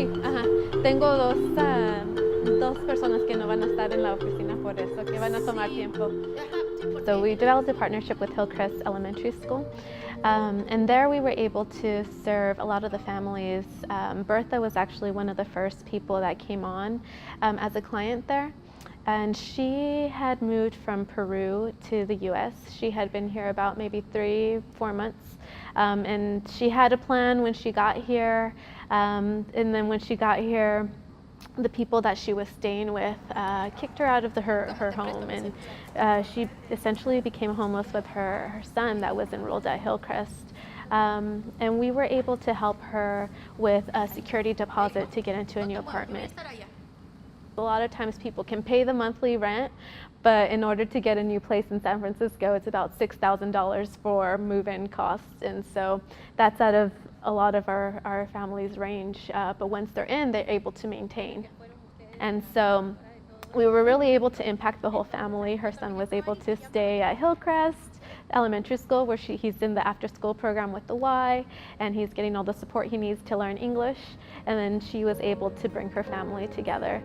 Sí, ajá. Tengo dos personas que no van a estar en la oficina por eso, que van a tomar tiempo. So we developed a partnership with Hillcrest Elementary School. And there we were able to serve a lot of the families. Bertha was actually one of the first people that came on as a client there. And she had moved from Peru to the US. She had been here about maybe 3-4 months. And she had a plan when she got here. And then when she got here, the people that she was staying with kicked her out of her home, and she essentially became homeless with her son that was enrolled at Hillcrest. And we were able to help her with a security deposit to get into a new apartment. A lot of times people can pay the monthly rent, but in order to get a new place in San Francisco, it's about $6,000 for move-in costs. And so that's out of a lot of our families' range. But once they're in, they're able to maintain. And so we were really able to impact the whole family. Her son was able to stay at Hillcrest Elementary School, where he's in the after-school program with the Y, and he's getting all the support he needs to learn English. And then she was able to bring her family together.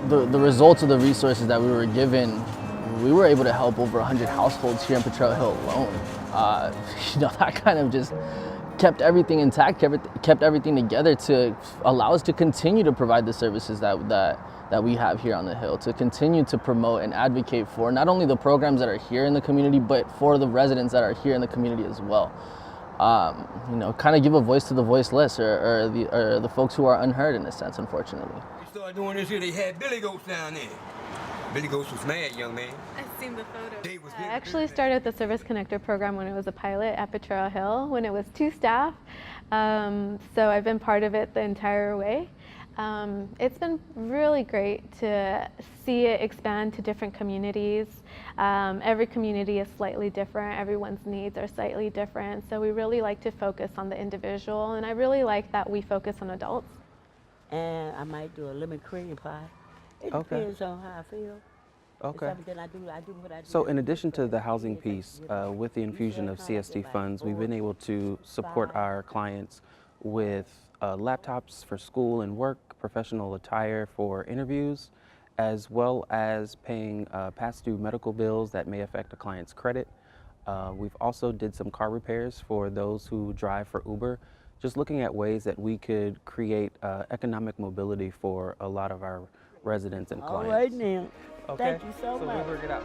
The results of the resources that we were given, we were able to help over 100 households here in Potrero Hill alone. That kind of just kept everything intact, kept everything together to allow us to continue to provide the services that we have here on the Hill, to continue to promote and advocate for not only the programs that are here in the community, but for the residents that are here in the community as well. Kind of give a voice to the voiceless or the folks who are unheard in a sense, unfortunately. They started doing this here, they had Billy Goats down there. Billy Goats was mad, young man. I've seen the photos. I actually started the Service Connector program when it was a pilot at Potrero Hill, when it was 2 staff. So I've been part of it the entire way. It's been really great to see it expand to different communities. Every community is slightly different. Everyone's needs are slightly different. So we really like to focus on the individual, and I really like that we focus on adults. And I might do a lemon cream pie. It depends on how I feel. Okay. I do what I do. So in addition to the housing piece, with the infusion of CSD funds, we've been able to support our clients with laptops for school and work, professional attire for interviews, as well as paying past due medical bills that may affect a client's credit. We've also did some car repairs for those who drive for Uber, just looking at ways that we could create economic mobility for a lot of our residents and clients. All right now. Okay. Thank you so much. We'll work it out.